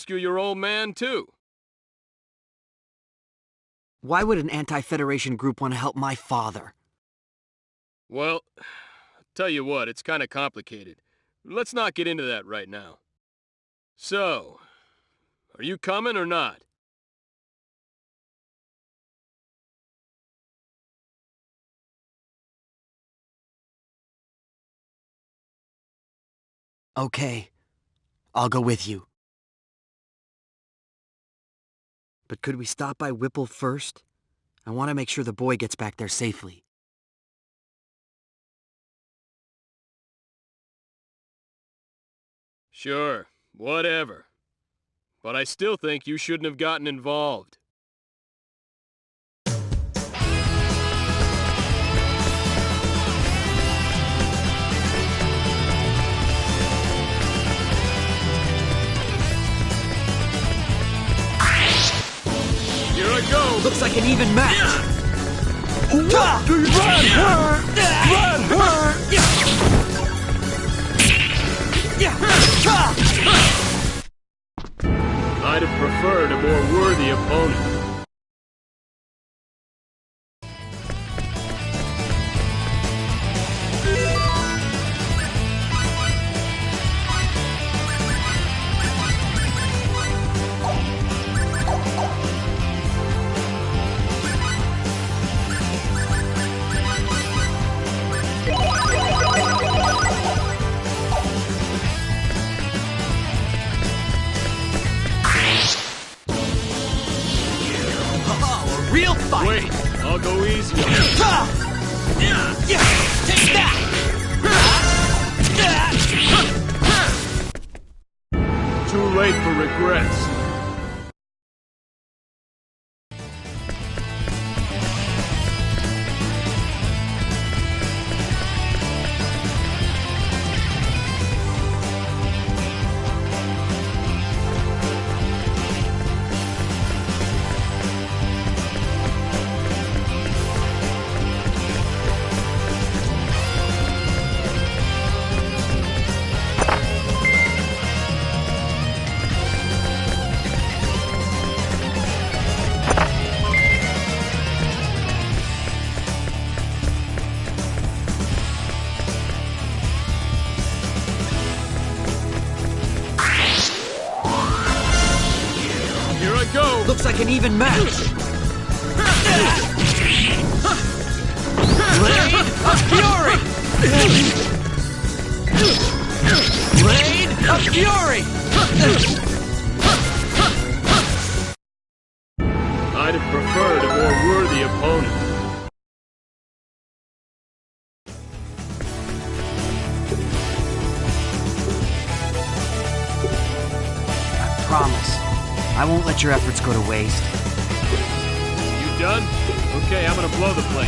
rescue your old man, too. Why would an anti-Federation group want to help my father? Well, tell you what, it's kind of complicated. Let's not get into that right now. So, are you coming or not? Okay, I'll go with you. But could we stop by Whipple first? I want to make sure the boy gets back there safely. Sure, whatever. But I still think you shouldn't have gotten involved. Here I go! Looks like an even match! What do you run? I'd have preferred a more worthy opponent. Real fight! Wait, I'll go easy. Take that! Too late for regrets. Go. Looks like an even match! Blade of Fury! Blade of Fury! I'd have preferred a more worthy opponent. I promise. I won't let your efforts go to waste. You done? Okay, I'm gonna blow the place.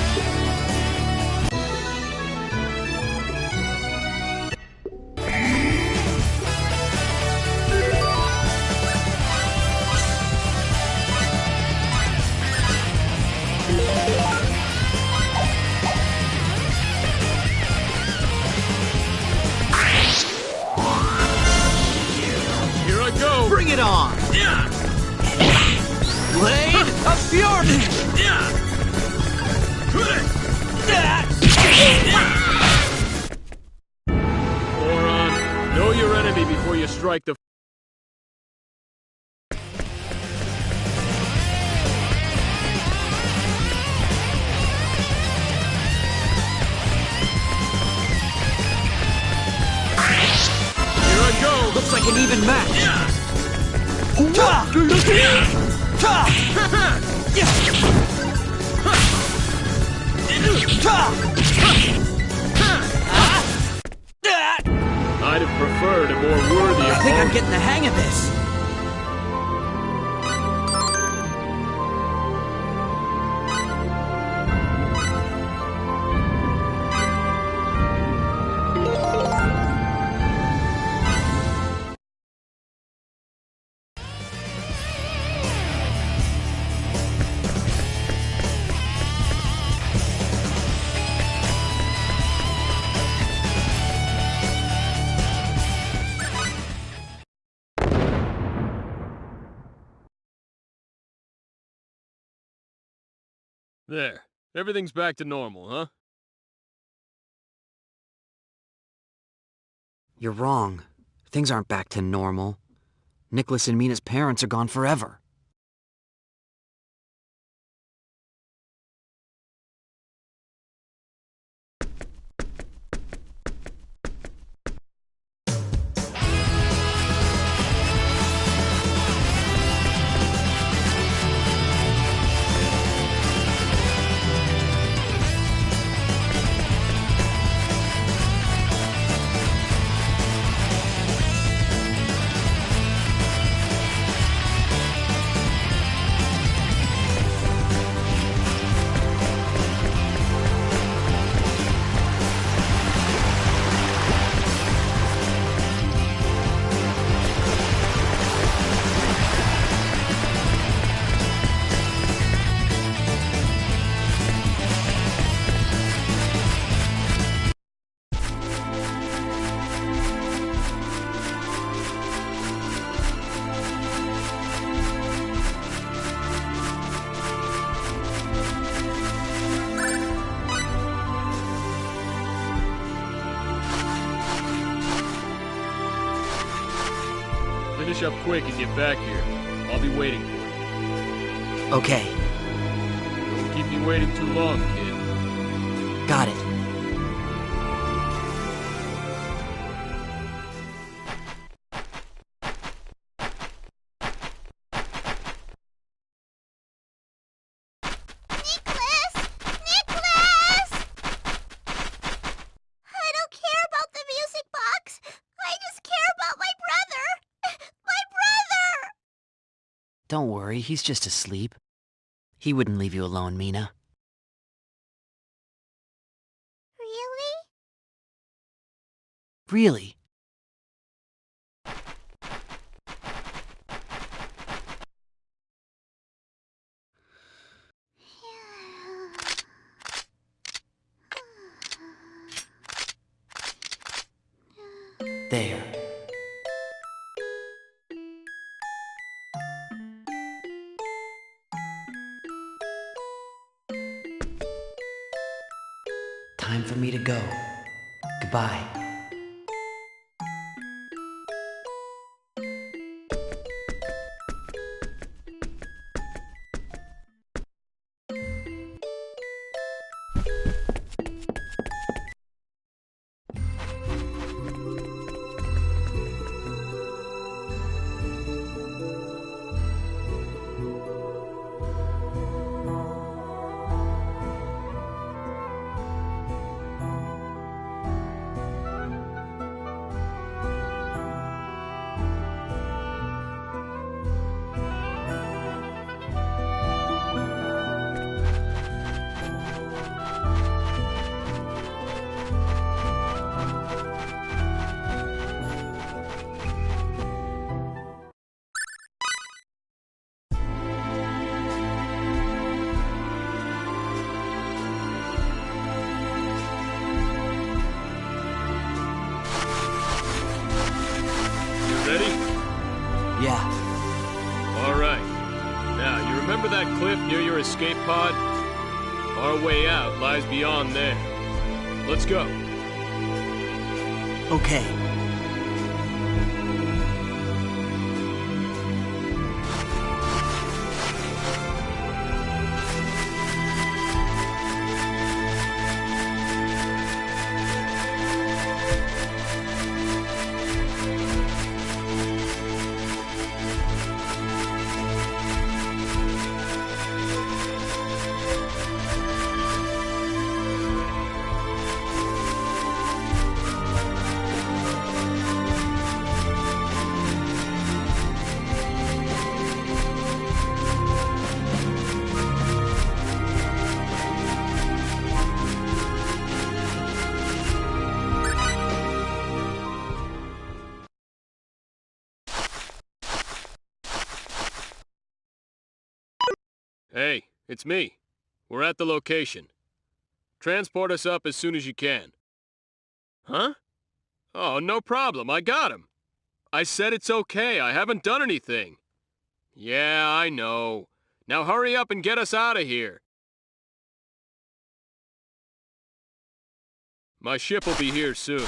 Here I go! Bring it on! Blade of Fury! Moron, know your enemy before you strike the... Here I go! Looks like an even match! What do you think? I'd have preferred a more worthy opponent. I think I'm getting the hang of this. There. Everything's back to normal, huh? You're wrong. Things aren't back to normal. Nicholas and Mina's parents are gone forever. Finish up quick and get back here. I'll be waiting for you. Okay, Don't keep me waiting too long, kid. got it. Nicholas! Nicholas! I don't care about the music box. I just care about my brother. My brother! Don't worry, he's just asleep. He wouldn't leave you alone, Mina. Really? Really? There. Time for me to go. Goodbye. Ready? Yeah. All right. Now, you remember that cliff near your escape pod? Our way out lies beyond there. Let's go. Okay. Hey, it's me. We're at the location. Transport us up as soon as you can. Huh? Oh, no problem. I got him. I said it's okay. I haven't done anything. Yeah, I know. Now hurry up and get us out of here. My ship will be here soon.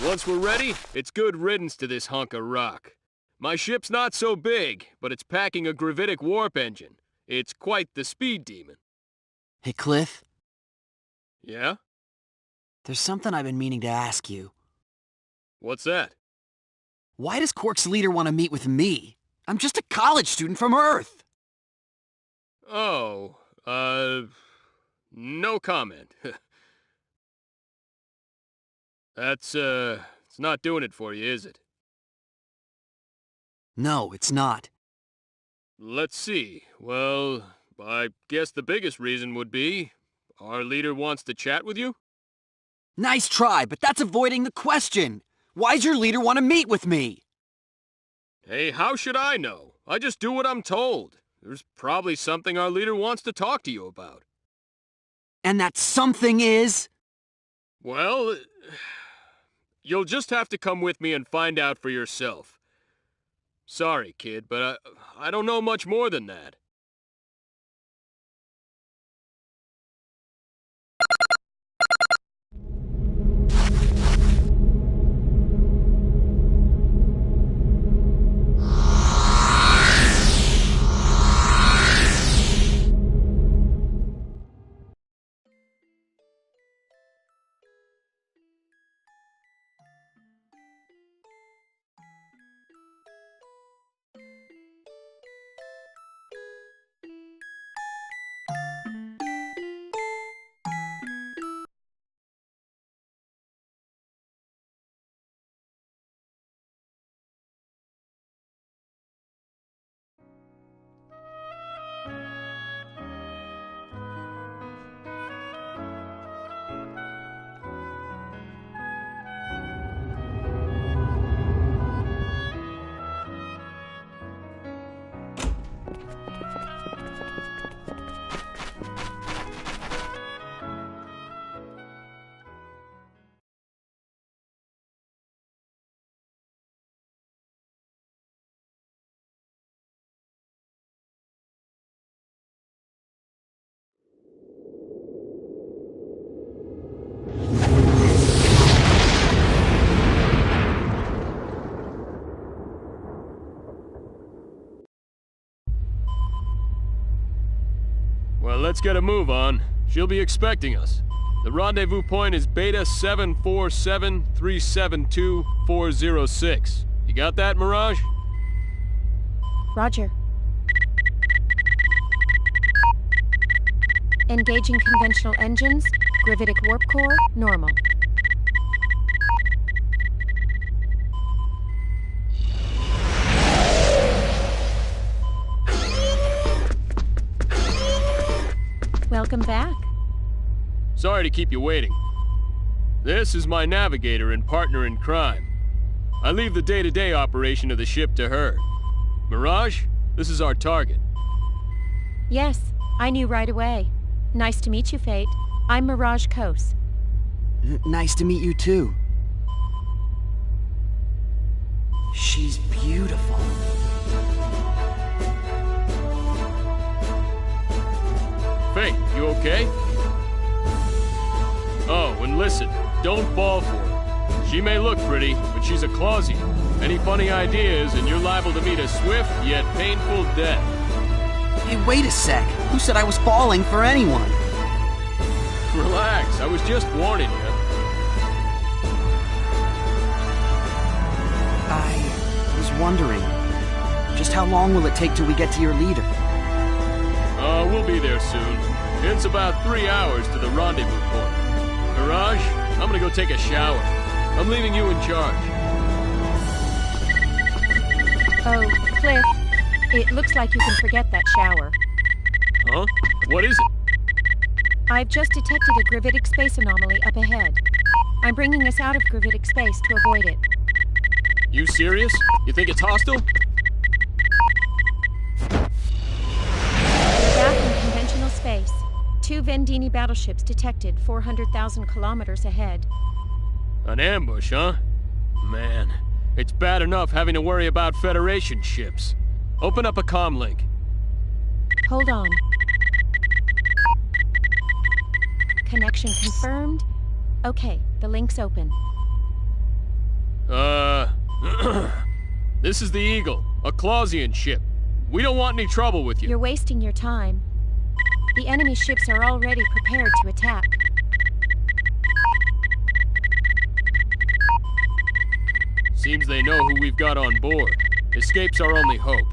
Once we're ready, it's good riddance to this hunk of rock. My ship's not so big, but it's packing a gravitic warp engine. It's quite the speed demon. Hey, Cliff, Yeah? there's something I've been meaning to ask you. What's that? Why does Quark's leader want to meet with me? I'm just a college student from Earth. Oh, no comment. It's not doing it for you, is it? No, it's not. Let's see. Well, I guess the biggest reason would be our leader wants to chat with you? Nice try, but that's avoiding the question. Why's your leader want to meet with me? Hey, how should I know? I just do what I'm told. There's probably something our leader wants to talk to you about. And that something is? Well, you'll just have to come with me and find out for yourself. Sorry, kid, but I don't know much more than that. Well, let's get a move on. She'll be expecting us. The rendezvous point is Beta 747372406. You got that, Mirage? Roger. Engaging conventional engines, gravitic warp core, normal. Welcome back. Sorry to keep you waiting. This is my navigator and partner in crime. I leave the day-to-day operation of the ship to her. Mirage, this is our target. Yes, I knew right away. Nice to meet you, Fate. I'm Mirage Kos. Nice to meet you too. She's beautiful. Fate, you okay? Oh, and listen, don't fall for her. She may look pretty, but she's a Clausian. Any funny ideas, and you're liable to meet a swift yet painful death. Hey, wait a sec. Who said I was falling for anyone? Relax, I was just warning you. I was wondering, just how long will it take till we get to your leader? We'll be there soon. It's about 3 hours to the rendezvous point. Mirage, I'm gonna go take a shower. I'm leaving you in charge. Oh, Cliff, it looks like you can forget that shower. Huh? What is it? I've just detected a gravitic space anomaly up ahead. I'm bringing us out of gravitic space to avoid it. You serious? You think it's hostile? Back in conventional space. 2 Vendini battleships detected 400,000 kilometers ahead. An ambush, huh? Man, it's bad enough having to worry about Federation ships. Open up a comm link. Hold on. Connection confirmed. Okay, the link's open. This is the Eagle, a Clausian ship. We don't want any trouble with you. You're wasting your time. The enemy ships are already prepared to attack. Seems they know who we've got on board. Escape's our only hope.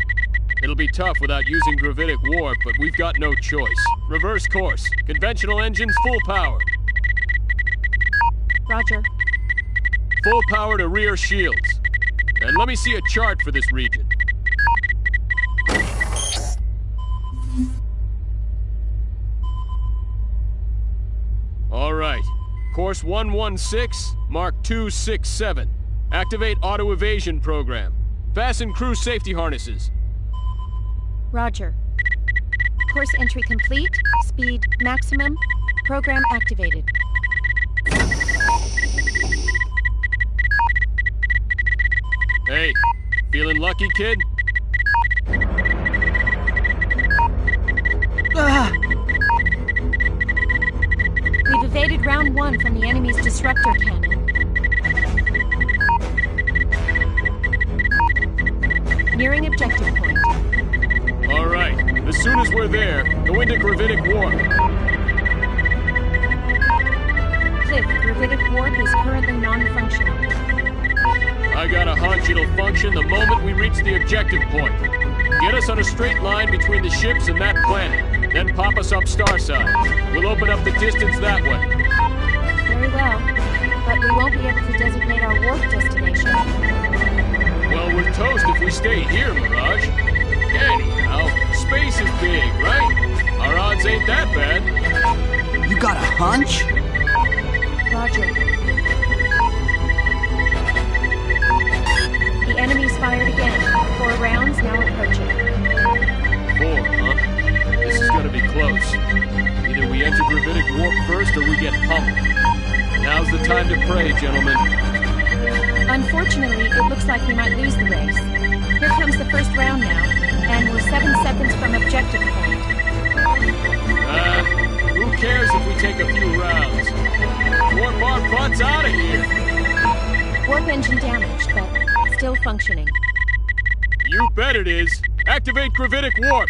It'll be tough without using gravitic warp, but we've got no choice. Reverse course. Conventional engines full power. Roger. Full power to rear shields. And let me see a chart for this region. All right. Course 116, Mark 267. Activate auto evasion program. Fasten crew safety harnesses. Roger. Course entry complete. Speed maximum. Program activated. Hey, feeling lucky, kid? Ah! We've evaded round 1 from the enemy's disruptor cannon. Nearing objective point. All right. As soon as we're there, go into gravitic warp. Cliff, gravitic warp is currently non-functional. I got a hunch it'll function the moment we reach the objective point. Get us on a straight line between the ships and that planet, then pop us up starside. We'll open up the distance that way. Very well, but we won't be able to designate our warp destination. Well, we're toast if we stay here, Mirage. Anyhow, space is big, right? Our odds ain't that bad. You got a hunch? Roger. The enemy's fired again. 4 rounds now approaching. 4, huh? This is gonna be close. Either we enter gravitic warp first or we get pummeled. Now's the time to pray, gentlemen. Unfortunately, it looks like we might lose the race. Here comes the first round now, and we're 7 seconds from objective point. Who cares if we take a few rounds? Warp our butts out of here! Warp engine damaged, but still functioning. You bet it is. Activate gravitic warp.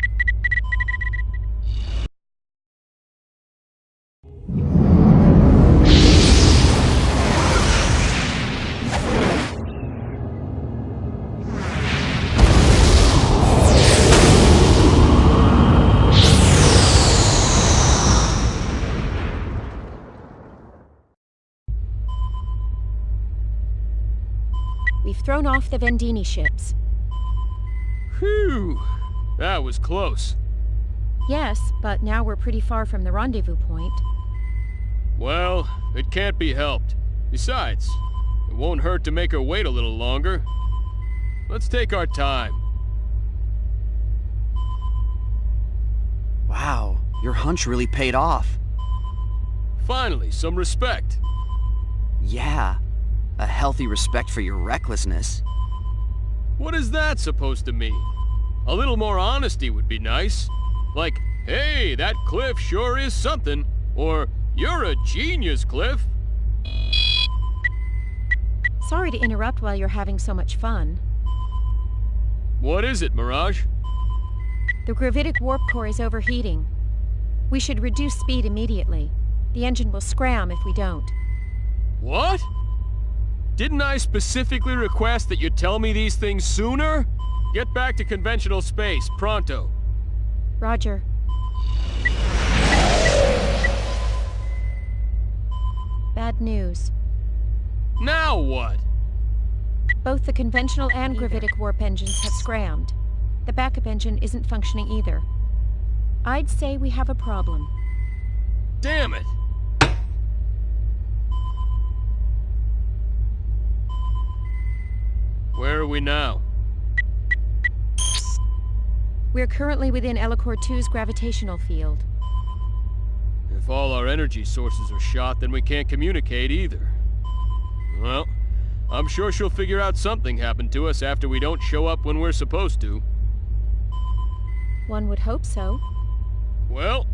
We've thrown off the Vendini ships. Phew. That was close. Yes, but now we're pretty far from the rendezvous point. Well, it can't be helped. Besides, it won't hurt to make her wait a little longer. Let's take our time. Wow, your hunch really paid off. Finally, some respect. Yeah, a healthy respect for your recklessness. What is that supposed to mean? A little more honesty would be nice. Like, hey, that Cliff sure is something. Or, you're a genius, Cliff. Sorry to interrupt while you're having so much fun. What is it, Mirage? The gravitic warp core is overheating. We should reduce speed immediately. The engine will scram if we don't. What? Didn't I specifically request that you tell me these things sooner? Get back to conventional space, pronto. Roger. Bad news. Now what? Both the conventional and gravitic warp engines have scrammed. The backup engine isn't functioning either. I'd say we have a problem. Damn it! Where are we now? We're currently within Elacor 2's gravitational field. If all our energy sources are shot, then we can't communicate either. Well, I'm sure she'll figure out something happened to us after we don't show up when we're supposed to. One would hope so. Well,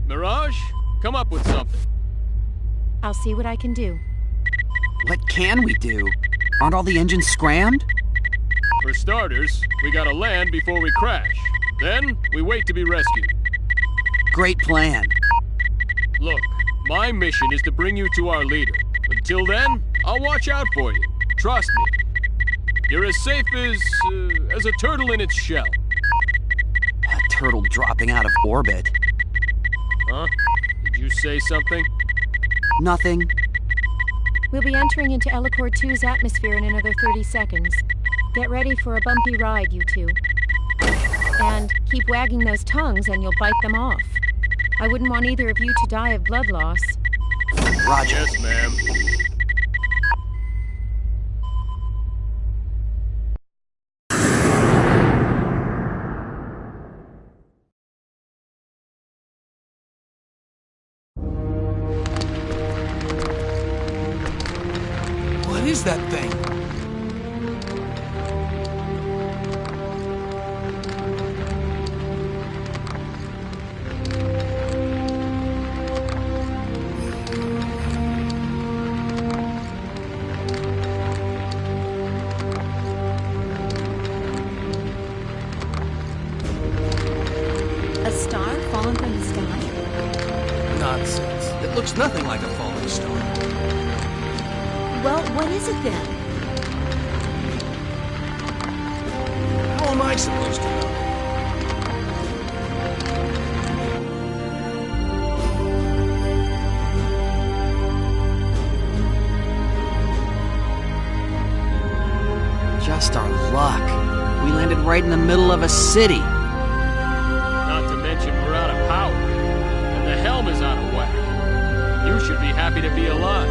Mirage, come up with something. I'll see what I can do. What can we do? Aren't all the engines scrammed? For starters, we gotta land before we crash. Then, we wait to be rescued. Great plan. Look, my mission is to bring you to our leader. Until then, I'll watch out for you. Trust me. You're as safe as a turtle in its shell. A turtle dropping out of orbit. Huh? Did you say something? Nothing. We'll be entering into Ellicor 2's atmosphere in another 30 seconds. Get ready for a bumpy ride, you two. And keep wagging those tongues and you'll bite them off. I wouldn't want either of you to die of blood loss. Roger. Yes, ma'am. What is that thing? A star fallen from the sky? Nonsense. It looks nothing like a falling star. Well, what is it then? How am I supposed to know? Just our luck. We landed right in the middle of a city. Not to mention we're out of power. And the helm is out of whack. You should be happy to be alive.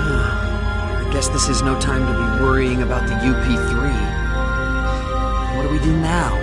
I guess this is no time to be worrying about the UP3. What do we do now?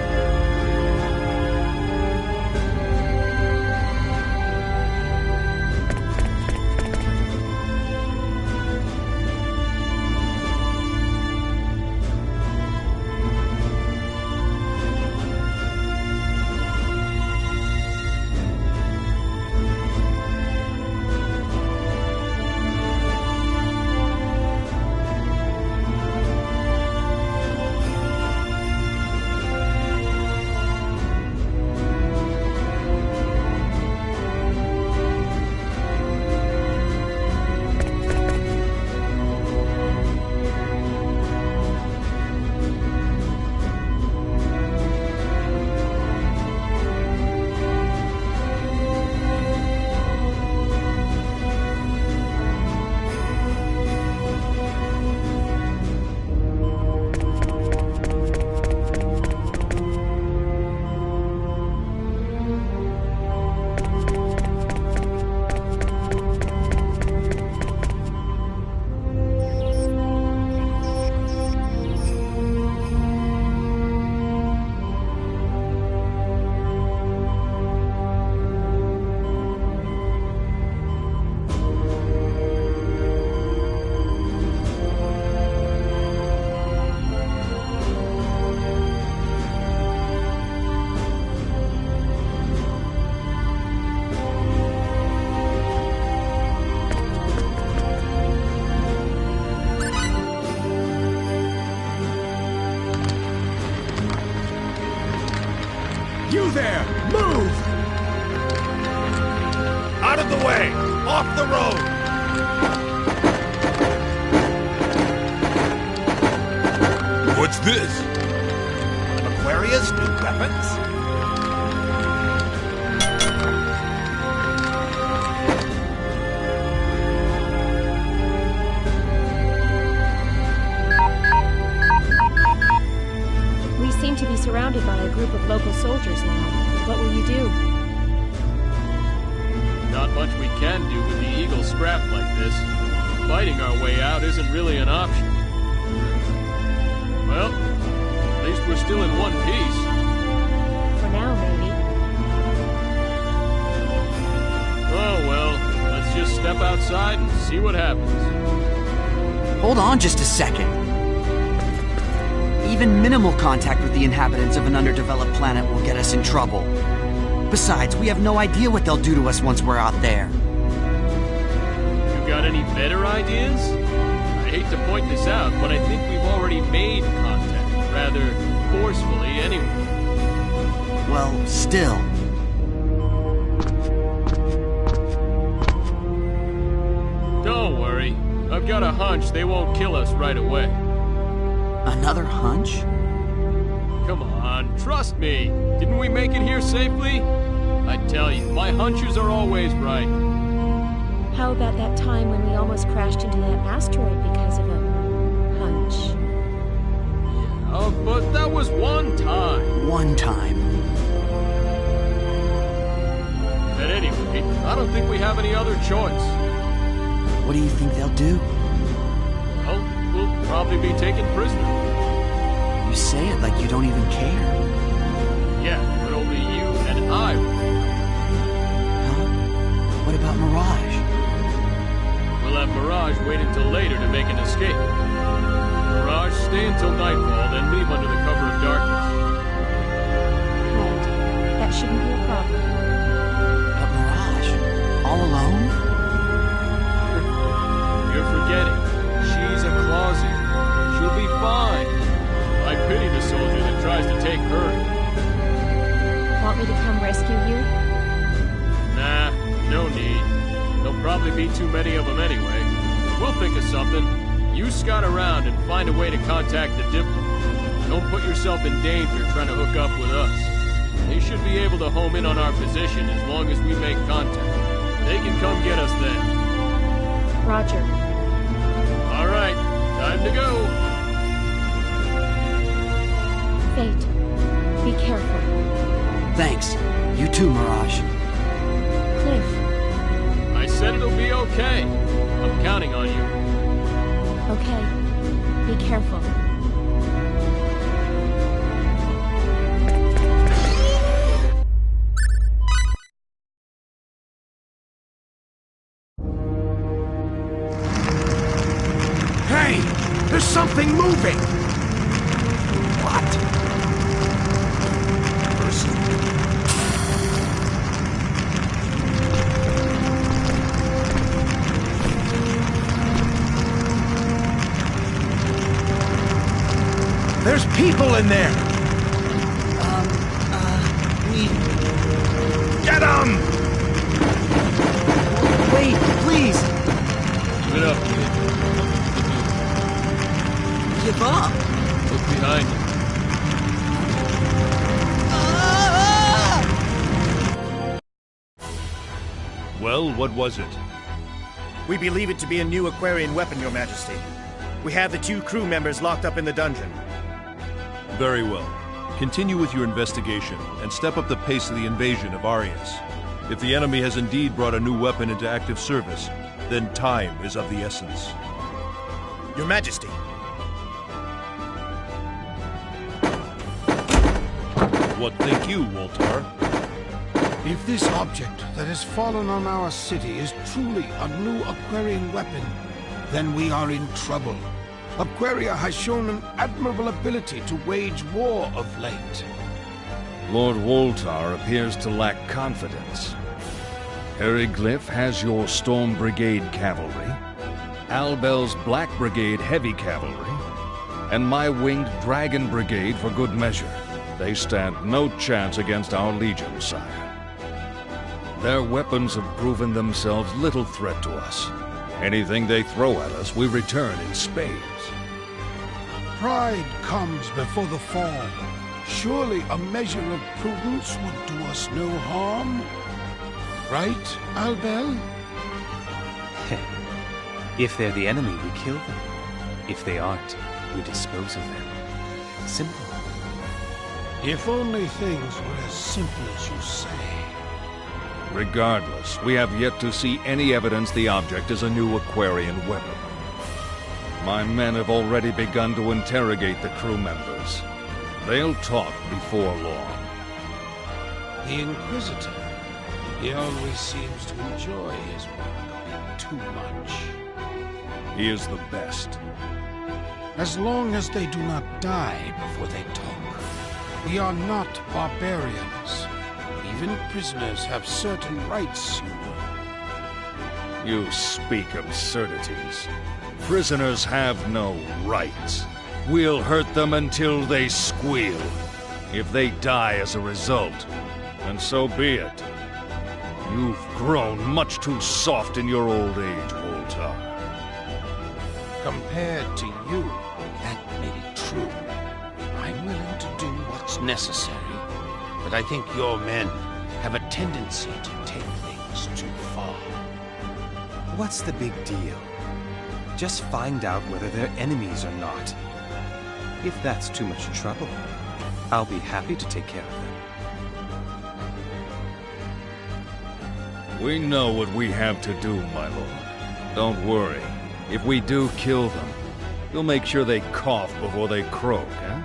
You there! Move! Out of the way! Off the road! What's this? Aquarius? New weapons? We seem to be surrounded by a group of local soldiers now. What will you do? Not much we can do with the Eagle scrapped like this. Fighting our way out isn't really an option. Well, at least we're still in one piece. For now, maybe. Oh well, let's just step outside and see what happens. Hold on just a second. Even minimal contact with the inhabitants of an underdeveloped planet will get us in trouble. Besides, we have no idea what they'll do to us once we're out there. You You got any better ideas? I hate to point this out, but I think we've already made contact, rather forcefully anyway. Well, still. Don't worry. I've got a hunch they won't kill us right away. Another hunch? Come on, trust me. Didn't we make it here safely? I tell you, my hunches are always right. How about that time when we almost crashed into that asteroid because of a hunch? Oh, but that was one time. One time. At any rate, I don't think we have any other choice. What do you think they'll do? Well, we'll probably be taken prisoner. You say it like you don't even care. Yeah, but only you and I will. Huh? What about Mirage? We'll have Mirage wait until later to make an escape. Mirage, stay until nightfall, then leave under the cover of darkness. Right. That shouldn't be a problem. But Mirage, all alone? You're forgetting. She's a Clausian. She'll be fine. I pity the soldier that tries to take her. Want me to come rescue you? Nah, no need. There'll probably be too many of them anyway. We'll think of something. You scout around and find a way to contact the diplomat. Don't put yourself in danger trying to hook up with us. They should be able to home in on our position as long as we make contact. They can come get us then. Roger. All right, time to go. Fate, be careful. Thanks. You too, Mirage. Cliff, I said it'll be okay. I'm counting on you. okay. Be careful. Hey! There's something moving! What? Person. There's people in there! We... Get 'em! Wait, please! Give it up, kid. Give up! Look behind you. Well, what was it? We believe it to be a new Aquarian weapon, Your Majesty. We have the 2 crew members locked up in the dungeon. Very well. Continue with your investigation and step up the pace of the invasion of Arius. If the enemy has indeed brought a new weapon into active service, then time is of the essence. Your Majesty. What think you, Woltar? If this object that has fallen on our city is truly a new Aquarian weapon, then we are in trouble. Aquaria has shown an admirable ability to wage war of late. Lord Woltar appears to lack confidence. Harry Glyph has your Storm Brigade cavalry, Albel's Black Brigade heavy cavalry, and my winged Dragon Brigade for good measure. They stand no chance against our Legion, sire. Their weapons have proven themselves little threat to us. Anything they throw at us, we return in spades. Pride comes before the fall. Surely a measure of prudence would do us no harm. Right, Albel? If they're the enemy, we kill them. If they aren't, we dispose of them. Simple. If only things were as simple as you say. Regardless, we have yet to see any evidence the object is a new Aquarian weapon. My men have already begun to interrogate the crew members. They'll talk before long. The Inquisitor, he always seems to enjoy his work a bit too much. He is the best. As long as they do not die before they talk. We are not barbarians. Even prisoners have certain rights, you know. You speak absurdities. Prisoners have no rights. We'll hurt them until they squeal. If they die as a result, then so be it. You've grown much too soft in your old age, Woltar. Compared to you, that may be true. I'm willing to do what's necessary, but I think your men have a tendency to take things too far. What's the big deal? Just find out whether they're enemies or not. If that's too much trouble, I'll be happy to take care of them. We know what we have to do, my lord. Don't worry. If we do kill them, we'll make sure they cough before they croak, eh?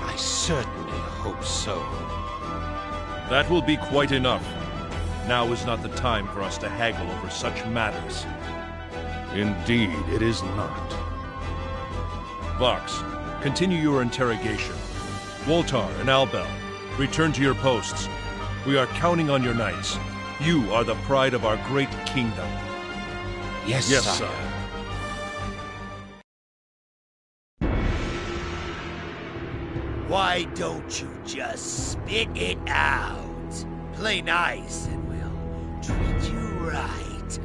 I certainly hope so. That will be quite enough. Now is not the time for us to haggle over such matters. Indeed, it is not. Vox, continue your interrogation. Woltar and Albel, return to your posts. We are counting on your knights. You are the pride of our great kingdom. Yes, Yes, sire. sire. Why don't you just spit it out? Play nice and we'll treat you right.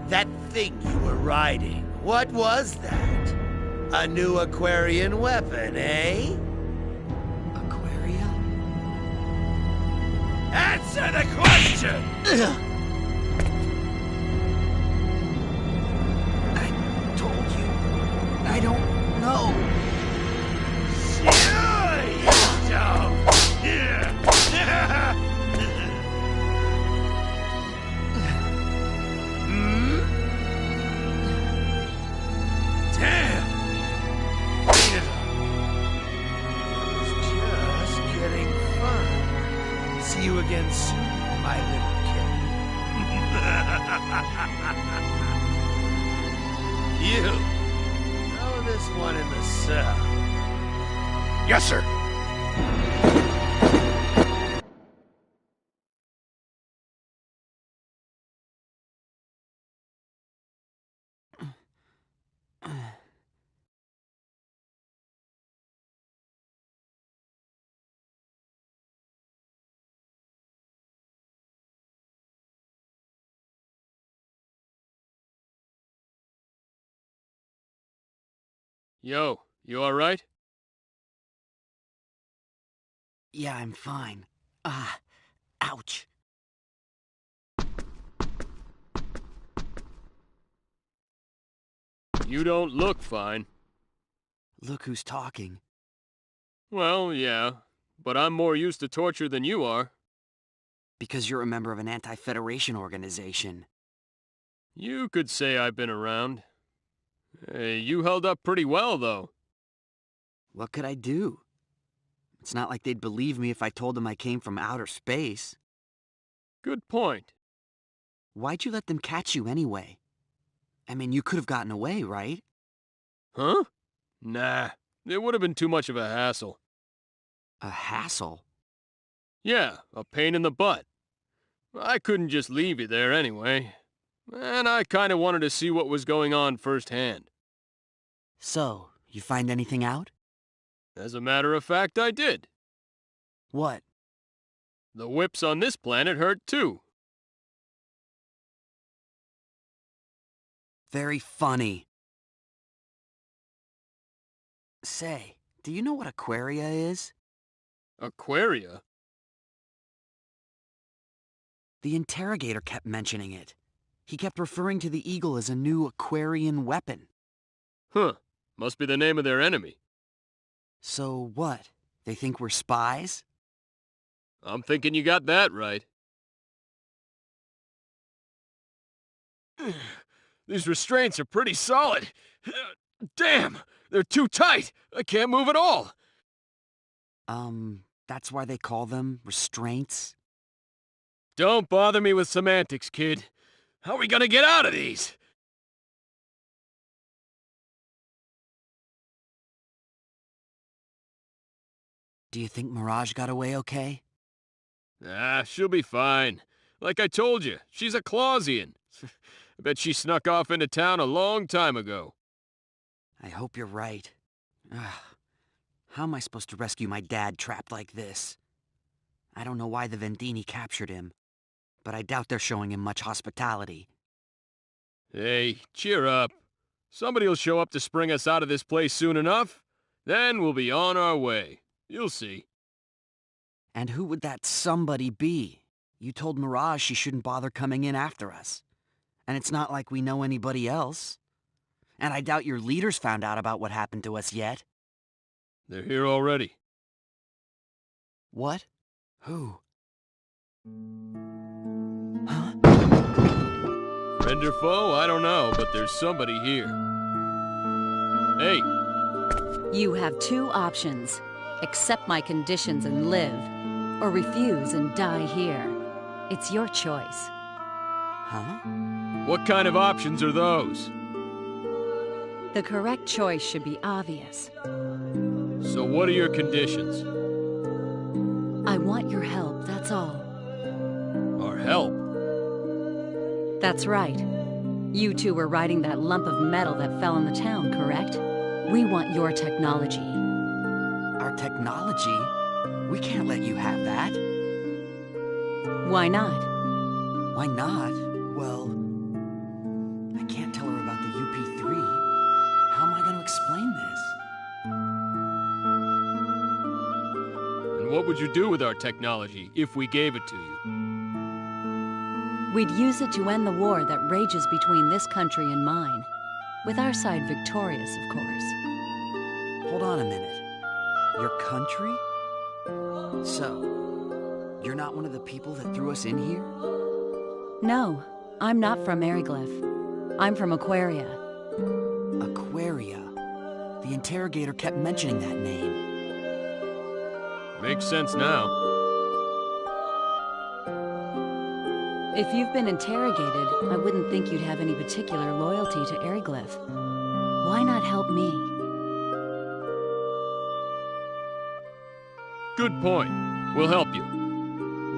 That thing you were riding, what was that? A new Aquarian weapon, eh? Aquaria? Answer the question! I told you. I don't know. Sure you don't! Hmm? Damn! Clean it up. It's just getting fun. See you again soon, my little kid. You, throw this one in the cell. Yes, sir. Yo, you alright? Yeah, I'm fine. Ouch. You don't look fine. Look who's talking. Well, yeah, but I'm more used to torture than you are. Because you're a member of an anti-Federation organization. You could say I've been around. Hey, you held up pretty well, though. What could I do? It's not like they'd believe me if I told them I came from outer space. Good point. Why'd you let them catch you anyway? I mean, you could have gotten away, right? Huh? Nah, it would have been too much of a hassle. A hassle? Yeah, a pain in the butt. I couldn't just leave you there anyway. And I kinda wanted to see what was going on firsthand. So, you find anything out? As a matter of fact, I did. What? The whips on this planet hurt too. Very funny. Say, do you know what Aquaria is? Aquaria? The interrogator kept mentioning it. He kept referring to the eagle as a new Aquarian weapon. Huh. Must be the name of their enemy. So what? They think we're spies? I'm thinking you got that right. These restraints are pretty solid. Damn! They're too tight! I can't move at all! That's why they call them restraints? Don't bother me with semantics, kid. How are we gonna get out of these? Do you think Mirage got away okay? Ah, she'll be fine. Like I told you, she's a Clausian. I bet she snuck off into town a long time ago. I hope you're right. Ugh. How am I supposed to rescue my dad trapped like this? I don't know why the Vendini captured him, but I doubt they're showing him much hospitality. Hey, cheer up. Somebody'll show up to spring us out of this place soon enough. Then we'll be on our way. You'll see. And who would that somebody be? You told Mirage she shouldn't bother coming in after us. And it's not like we know anybody else. And I doubt your leaders found out about what happened to us yet. They're here already. What? Who? Huh? Friend or foe, I don't know, but there's somebody here. Hey! You have two options. Accept my conditions and live, or refuse and die here. It's your choice. Huh? What kind of options are those? The correct choice should be obvious. So what are your conditions? I want your help, that's all. Our help? That's right. You two were riding that lump of metal that fell in the town, correct? We want your technology. Our technology? We can't let you have that. Why not? Why not? Well, I can't tell her about the UP3. How am I going to explain this? And what would you do with our technology if we gave it to you? We'd use it to end the war that rages between this country and mine. With our side victorious, of course. Hold on a minute. Your country? So, you're not one of the people that threw us in here? No, I'm not from Maryglyph. I'm from Aquaria. Aquaria? The interrogator kept mentioning that name. Makes sense now. If you've been interrogated, I wouldn't think you'd have any particular loyalty to Maryglyph. Why not help me? Good point. We'll help you.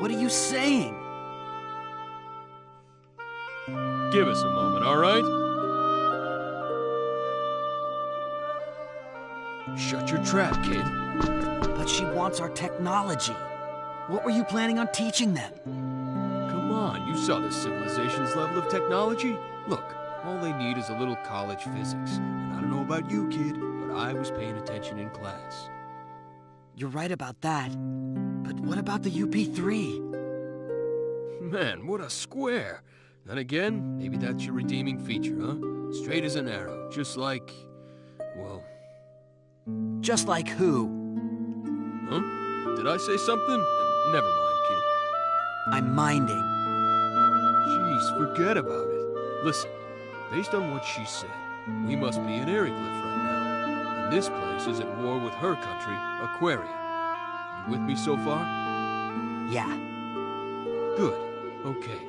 What are you saying? Give us a moment, all right? Shut your trap, kid. But she wants our technology. What were you planning on teaching them? Come on, you saw this civilization's level of technology. Look, all they need is a little college physics. And I don't know about you, kid, but I was paying attention in class. You're right about that. But what about the UP3? Man, what a square. Then again, maybe that's your redeeming feature, huh? Straight as an arrow, just like... well... Just like who? Huh? Did I say something? Never mind, kid. I'm minding. Jeez, forget about it. Listen, based on what she said, we must be in Maryglyph right now. And this place is at war with her country, Aquaria. You with me so far? Yeah. Good. Okay.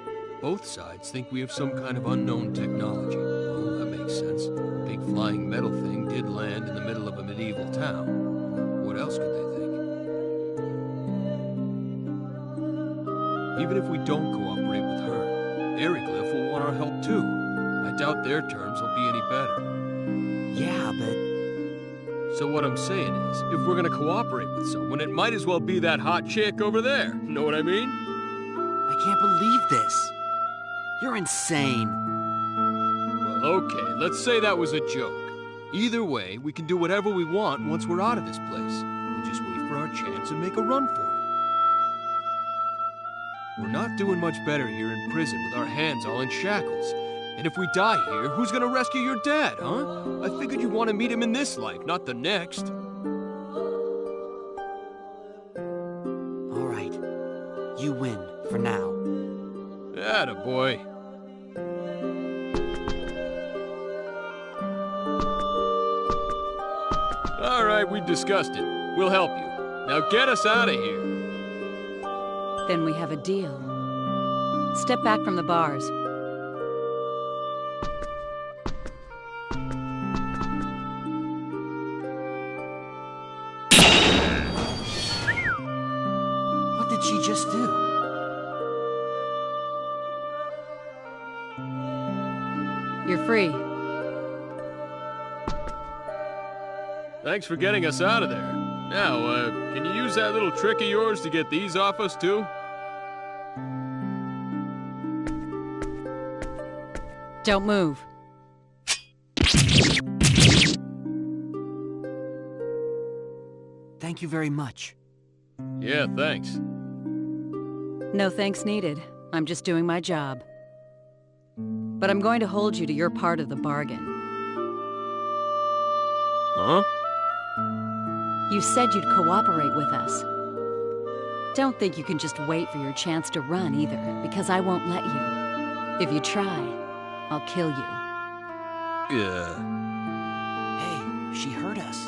Both sides think we have some kind of unknown technology. Well, that makes sense. Big flying metal thing did land in the middle of a medieval town. What else could they think? Even if we don't cooperate with her, Maryglyph will want our help too. I doubt their terms will be any better. Yeah, but... So what I'm saying is, if we're gonna cooperate with someone, it might as well be that hot chick over there. Know what I mean? I can't believe this. You're insane. Well, okay, let's say that was a joke. Either way, we can do whatever we want once we're out of this place. We'll just wait for our chance and make a run for it. We're not doing much better here in prison with our hands all in shackles. And if we die here, who's gonna rescue your dad, huh? I figured you'd want to meet him in this life, not the next. All right. You win, for now. Attaboy. All right, we discussed it. We'll help you. Now get us out of here. Then we have a deal. Step back from the bars. she just do? You're free. Thanks for getting us out of there. Now, can you use that little trick of yours to get these off us, too? Don't move. Thank you very much. Yeah, thanks. No thanks needed. I'm just doing my job. But I'm going to hold you to your part of the bargain. Huh? You said you'd cooperate with us. Don't think you can just wait for your chance to run either, because I won't let you. If you try, I'll kill you. Hey, she heard us.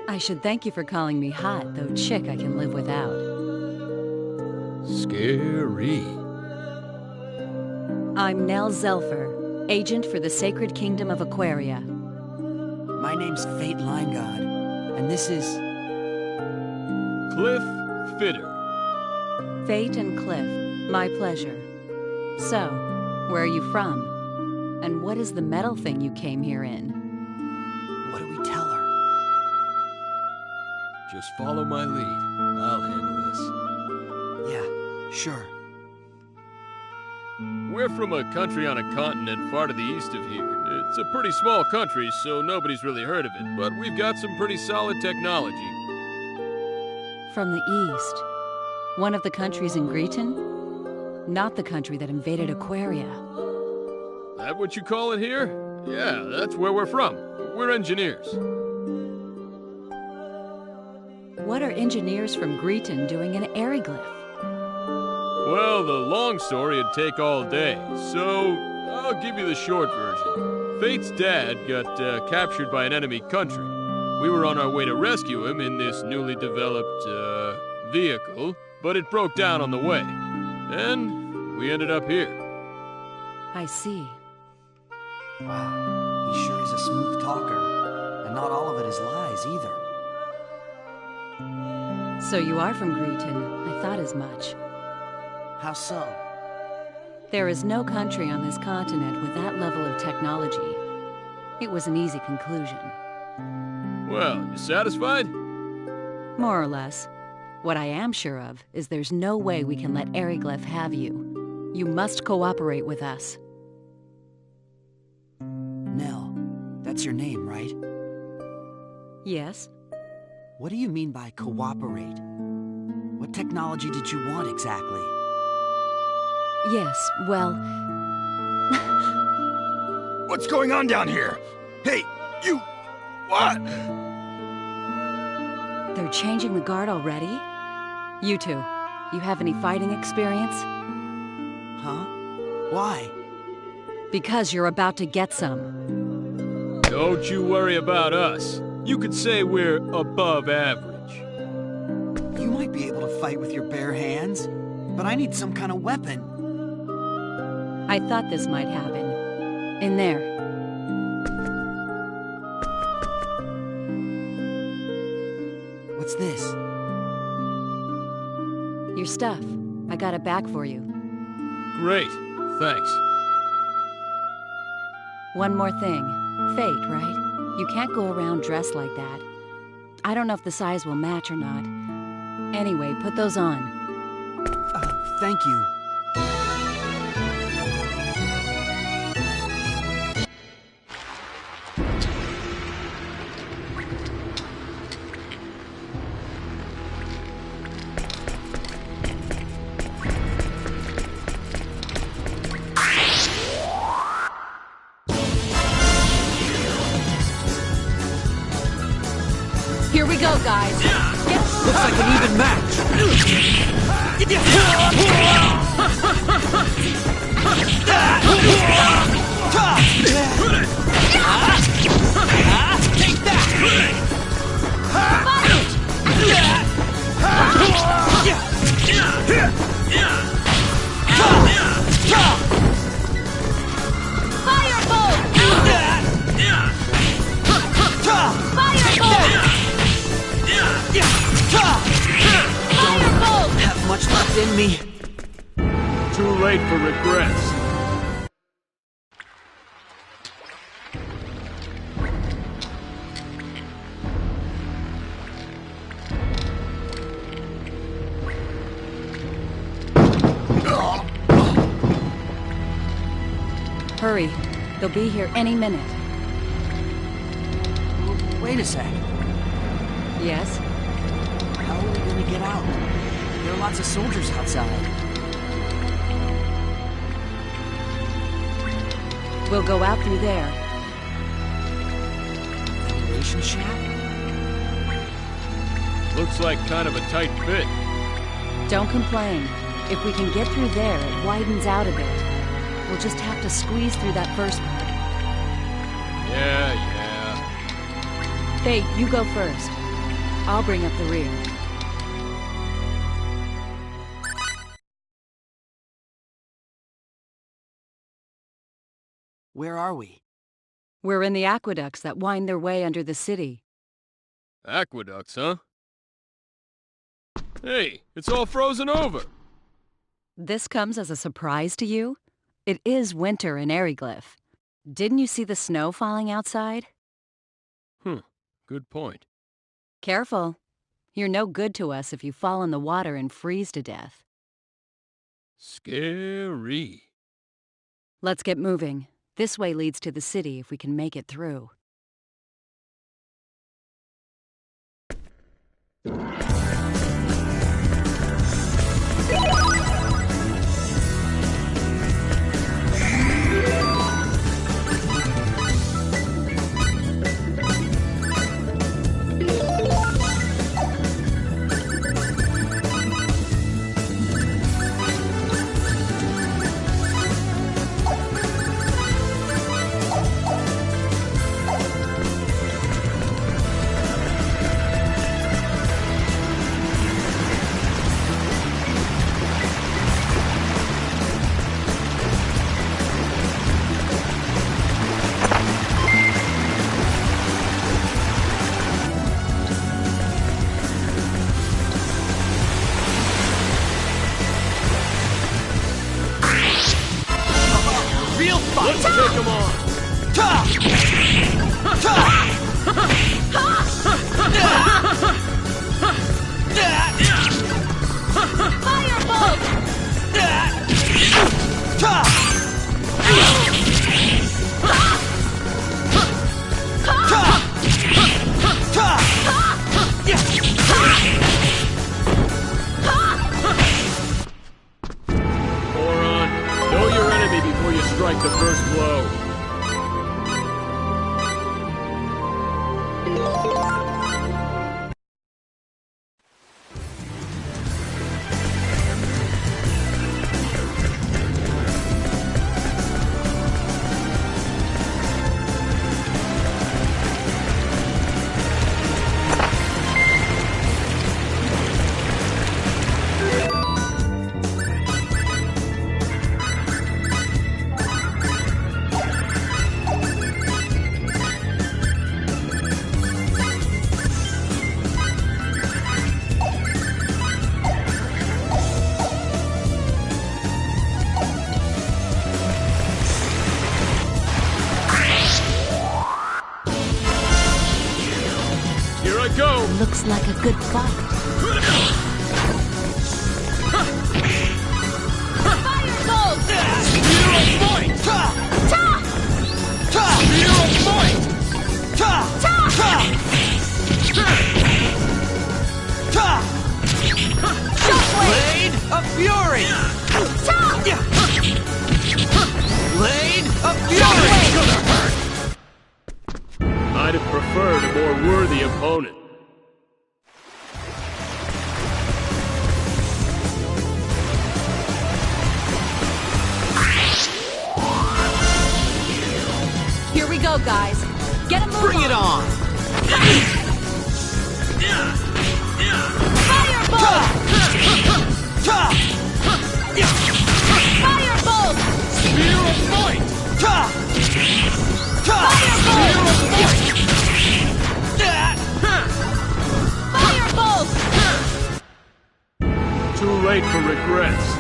I should thank you for calling me hot, though chick I can live without. Scary. I'm Nell Zelfer, agent for the Sacred Kingdom of Aquaria. My name's Fate Limegod, and this is... Cliff Fitter. Fate and Cliff, my pleasure. So, where are you from? And what is the metal thing you came here in? What do we tell her? Just follow my lead. I'll handle this. Yeah, sure. We're from a country on a continent far to the east of here. It's a pretty small country, so nobody's really heard of it, but we've got some pretty solid technology. From the east. One of the countries in Greeton? Not the country that invaded Aquaria. That what you call it here? Yeah, that's where we're from. We're engineers. What are engineers from Greeton doing in Eriglyph? Well, the long story would take all day, so I'll give you the short version. Fate's dad got captured by an enemy country. We were on our way to rescue him in this newly developed, vehicle, but it broke down on the way. And we ended up here. I see. Wow, he sure is a smooth talker. And not all of it is lies, either. So you are from Greeton. I thought as much. How so? There is no country on this continent with that level of technology. It was an easy conclusion. Well, you satisfied? More or less. What I am sure of is there's no way we can let Eriglyph have you. You must cooperate with us. Nell, that's your name, right? Yes? What do you mean by cooperate? What technology did you want exactly? Yes, well... What's going on down here? Hey, you... What? They're changing the guard already? You two, you have any fighting experience? Huh? Why? Because you're about to get some. Don't you worry about us. You could say we're above average. You might be able to fight with your bare hands, but I need some kind of weapon. I thought this might happen. In there. What's this? Your stuff. I got it back for you. Great. Thanks. One more thing. Fate, right? You can't go around dressed like that. I don't know if the size will match or not. Anyway, put those on. Thank you. Here we go, guys. Looks like an even match. Take that! Don't on me. Too late for regrets. Hurry. They'll be here any minute. Wait a sec. Yes? How are we gonna get out? There are lots of soldiers outside. We'll go out through there. Ventilation shaft? Looks like kind of a tight fit. Don't complain. If we can get through there, it widens out a bit. We'll just have to squeeze through that first part. Yeah. Hey, you go first. I'll bring up the rear. Where are we? We're in the aqueducts that wind their way under the city. Aqueducts, huh? Hey, it's all frozen over. This comes as a surprise to you? It is winter in Eriglyph. Didn't you see the snow falling outside? Good point. Careful. You're no good to us if you fall in the water and freeze to death. Scary. Let's get moving. This way leads to the city if we can make it through. Let's take them on! Firebolt! Moron, know your enemy before you strike the first blow. Here I go! Looks like a good fight. Firebolt! Spear of might! Spear of might! Blade of Fury! Blade of Fury! I'd have preferred a more worthy opponent. Here we go, guys. Get a move Bring it on! Firebolt! Firebolt! Spear of might! Firebolt! Too made for regrets.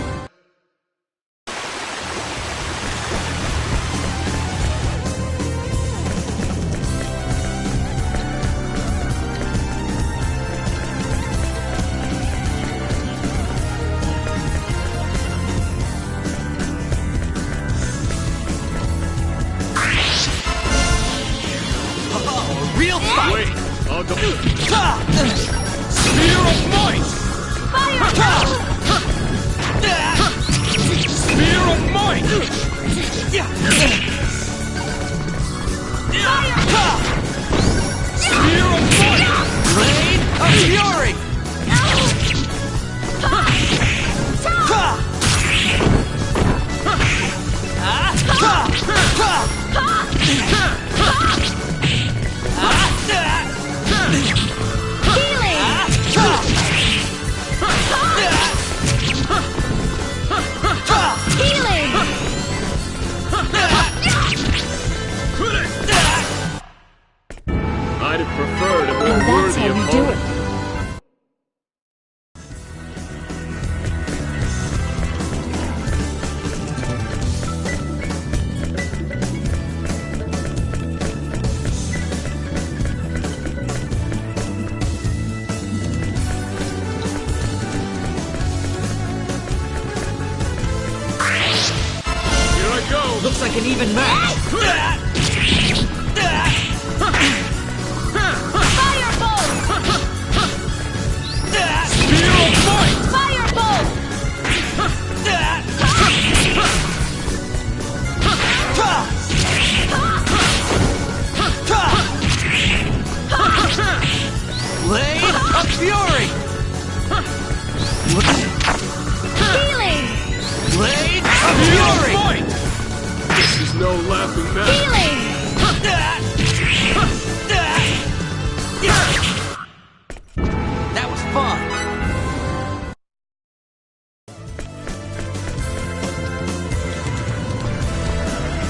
Real fight! Wait, I'll go. Spear of might! Fire! Spear of might! Spear of might! Blade of fury! I'd have preferred a more And that's worthy how you do opponent. it. Here I go! Looks like an even match! Firebolt! Spear of might! Firebolt! Blade of fury! Healing! Blade of fury! This is no laughing matter. Healing! That was fun!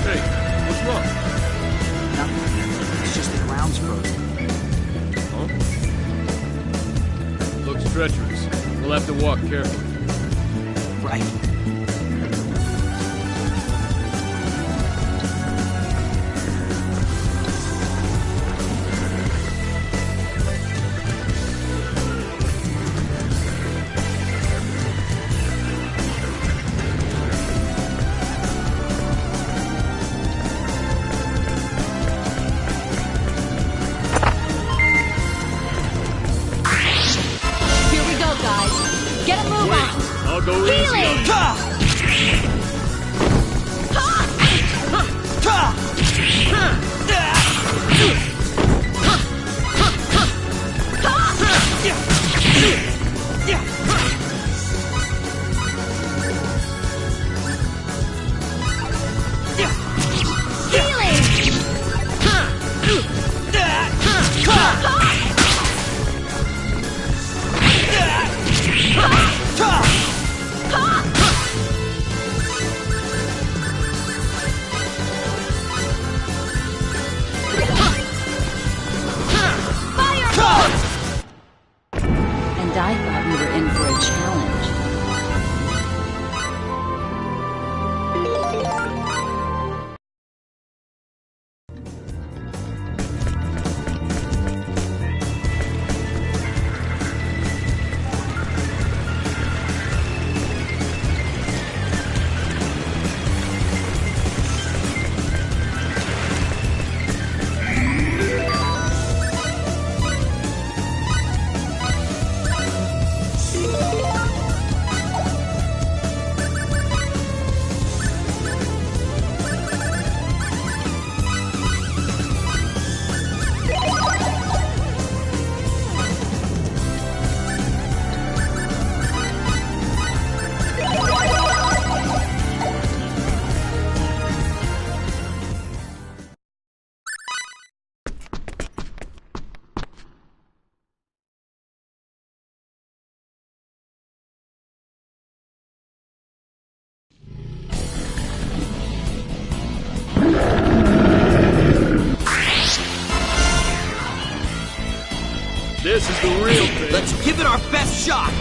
Hey, what's wrong? Nothing. It's just the ground's frozen. Huh? Looks treacherous. We'll have to walk carefully. Right. Here we go, guys. Get a move on. I'll go easy on you. And I thought we were in for a challenge. This is the real thing. Let's give it our best shot!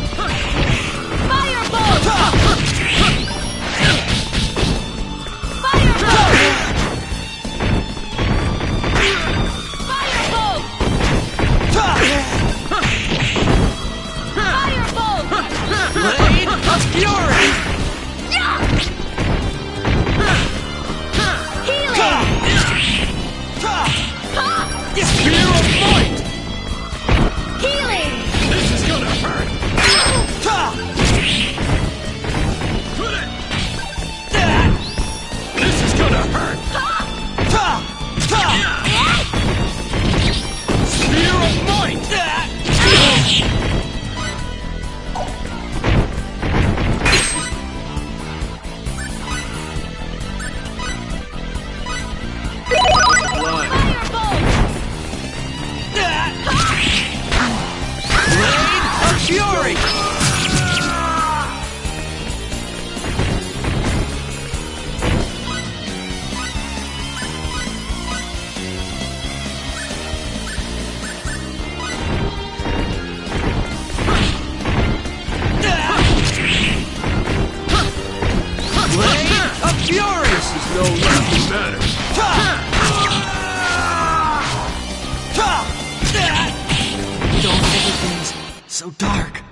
So dark.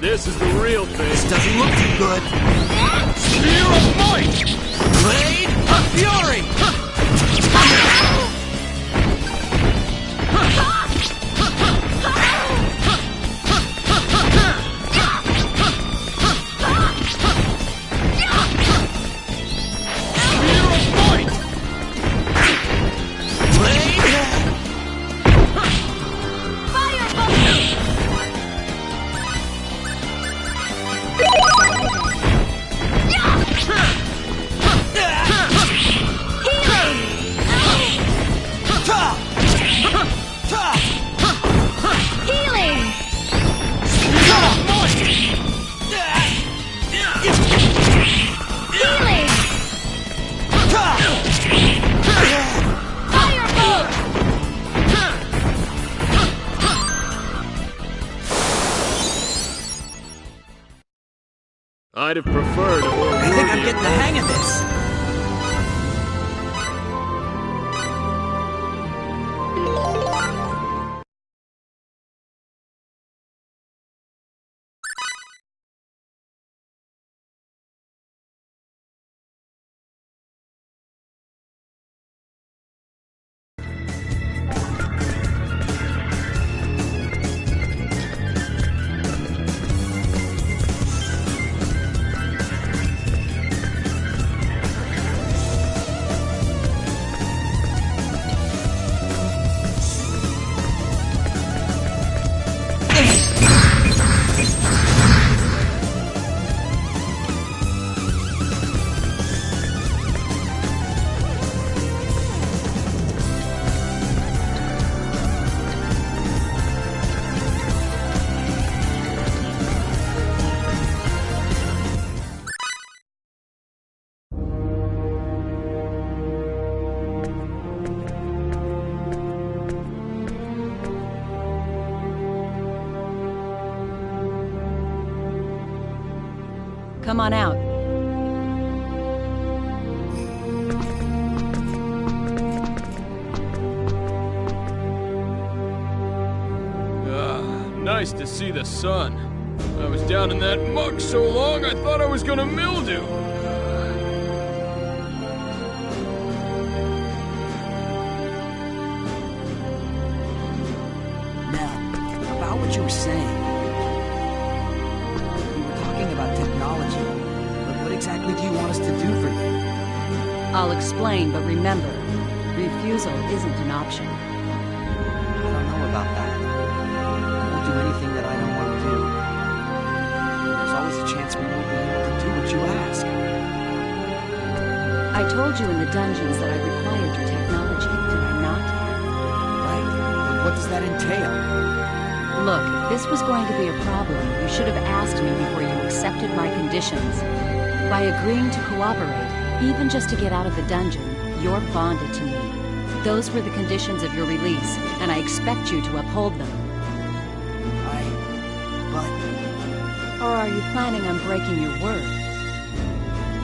This is the real thing. This doesn't look too good. Spear of Might! Blade of Fury! I'd have preferred a more I think I'm worthy getting the hang of this. Come on out. Nice to see the sun. I was down in that muck so long I thought I was gonna mildew. Now, about what you were saying. You were talking about technology, but what exactly do you want us to do for you? I'll explain, but remember, refusal isn't an option. I don't know about that. Do anything that I don't want to do. There's always a chance we won't be able to do what you ask. I told you in the dungeons that I required your technology, did I not? Right, but what does that entail? Look, if this was going to be a problem, you should have asked me before you accepted my conditions. By agreeing to cooperate, even just to get out of the dungeon, you're bonded to me. Those were the conditions of your release, and I expect you to uphold them. Or are you planning on breaking your word?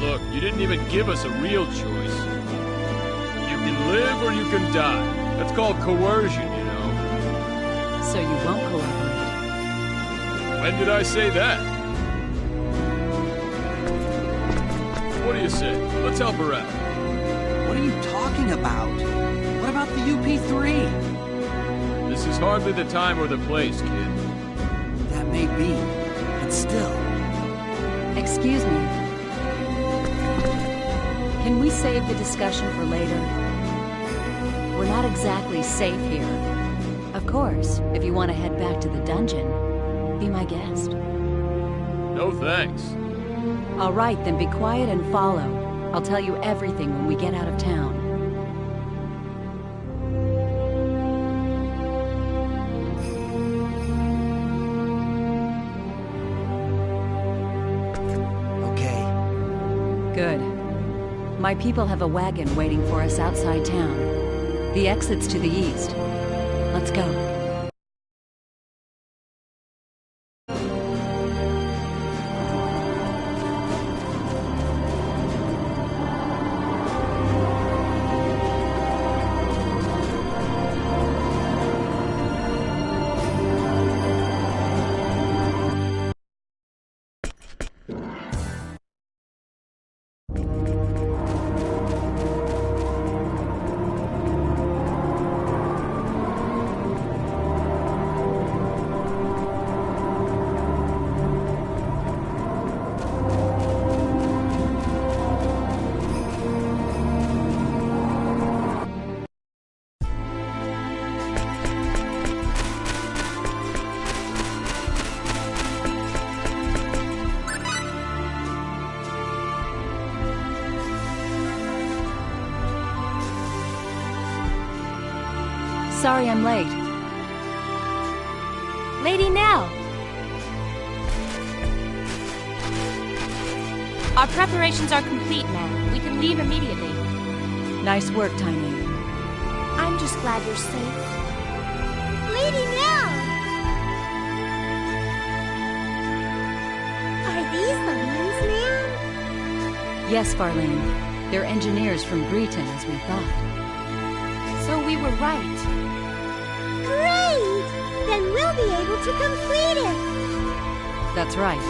Look, you didn't even give us a real choice. You can live or you can die. That's called coercion, you know. So you won't cooperate? When did I say that? What do you say? Let's help her out. What are you talking about? What about the UP3? This is hardly the time or the place, kid. That may be. Still. Excuse me. Can we save the discussion for later? We're not exactly safe here. Of course, if you want to head back to the dungeon, be my guest. No thanks. All right, then be quiet and follow. I'll tell you everything when we get out of town. Good. My people have a wagon waiting for us outside town. The exit's to the east. Let's go. Sorry I'm late. Lady Nell! Our preparations are complete, ma'am. We can leave immediately. Nice work, Tiny. I'm just glad you're safe. Lady Nell! Are these the ones, ma'am? Yes, Farlene. They're engineers from Breton, as we thought. So we were right. Great! Then we'll be able to complete it! That's right.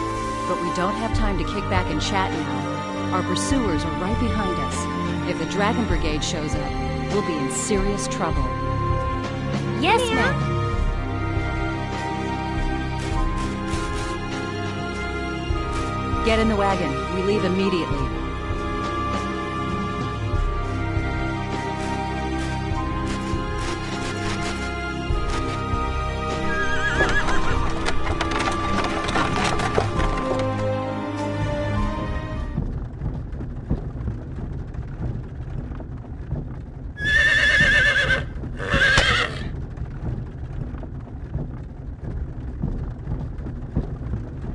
But we don't have time to kick back and chat now. Our pursuers are right behind us. If the Dragon Brigade shows up, we'll be in serious trouble. Yes, ma'am. Get in the wagon. We leave immediately.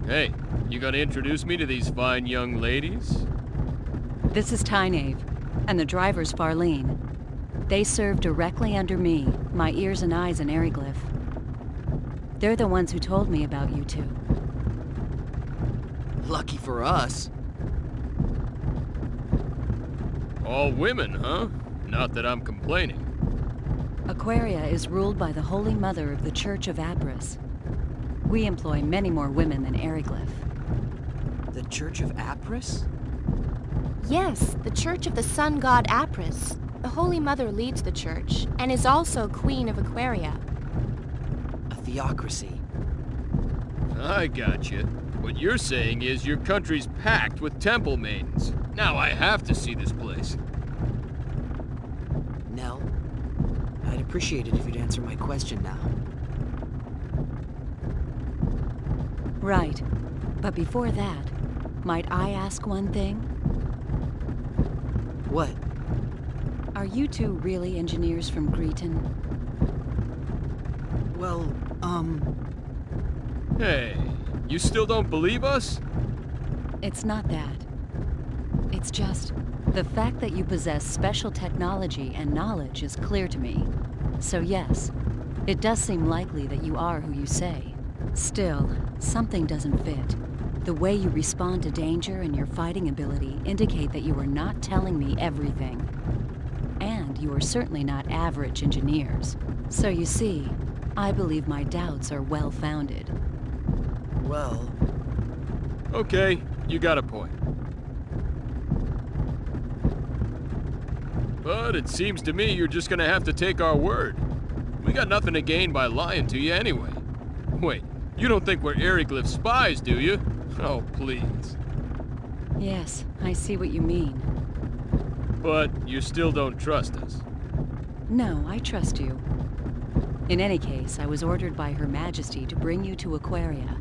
Hey, you gonna introduce me to these fine young ladies? This is Tynave, and the driver's Farlene. They serve directly under me, my ears and eyes in Eriglyph. They're the ones who told me about you two. Lucky for us. All women, huh? Not that I'm complaining. Aquaria is ruled by the Holy Mother of the Church of Apris. We employ many more women than Eriglyph. The Church of Apris? Yes, the Church of the Sun God Apris. The Holy Mother leads the church, and is also Queen of Aquaria. A theocracy. I gotcha. What you're saying is your country's packed with temple maidens. Now I have to see this place. Nell, I'd appreciate it if you'd answer my question now. Right. But before that, might I ask one thing? What? Are you two really engineers from Greeton? Well, Hey, you still don't believe us? It's not that. It's just, the fact that you possess special technology and knowledge is clear to me. So yes, it does seem likely that you are who you say. Still, something doesn't fit. The way you respond to danger and your fighting ability indicate that you are not telling me everything. And you are certainly not average engineers. So you see, I believe my doubts are well-founded. well... Okay, you got a point. But it seems to me you're just gonna have to take our word. We got nothing to gain by lying to you anyway. Wait, you don't think we're Eriglyph spies, do you? Oh, please. Yes, I see what you mean. But you still don't trust us. No, I trust you. In any case, I was ordered by Her Majesty to bring you to Aquaria.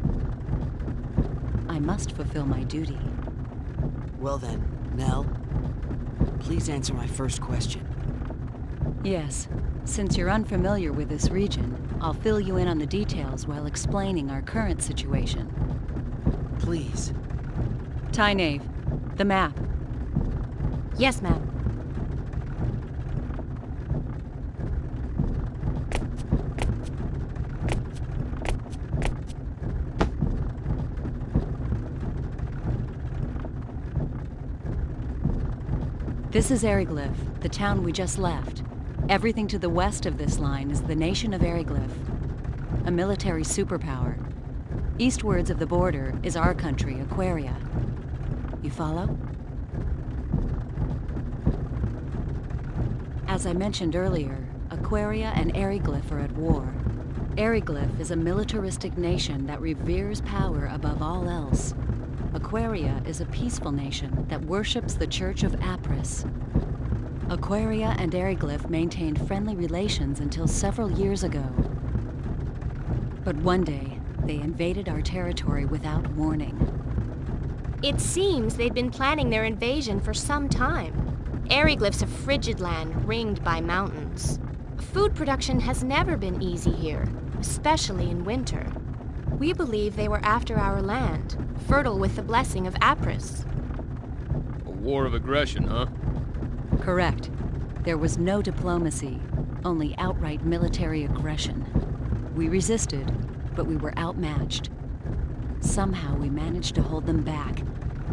I must fulfill my duty. Well then, Nell, please answer my first question. Yes. Since you're unfamiliar with this region, I'll fill you in on the details while explaining our current situation. Please. Tynaeve, the map. Yes, ma'am. This is Eriglyph, the town we just left. Everything to the west of this line is the nation of Eriglyph, a military superpower. Eastwards of the border is our country, Aquaria. You follow? As I mentioned earlier, Aquaria and Eriglyph are at war. Eriglyph is a militaristic nation that reveres power above all else. Aquaria is a peaceful nation that worships the Church of Apris. Aquaria and Eriglyph maintained friendly relations until several years ago. But one day, they invaded our territory without warning. It seems they'd been planning their invasion for some time. Eriglyph's a frigid land ringed by mountains. Food production has never been easy here, especially in winter. We believe they were after our land, fertile with the blessing of Apris. A war of aggression, huh? Correct. There was no diplomacy, only outright military aggression. We resisted, but we were outmatched. Somehow we managed to hold them back,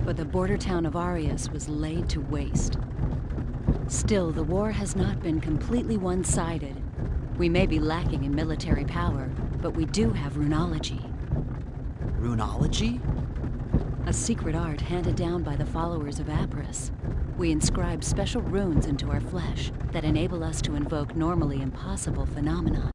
but the border town of Arius was laid to waste. Still, the war has not been completely one-sided. We may be lacking in military power, but we do have runology. Runology? A secret art handed down by the followers of Apris. We inscribe special runes into our flesh that enable us to invoke normally impossible phenomena.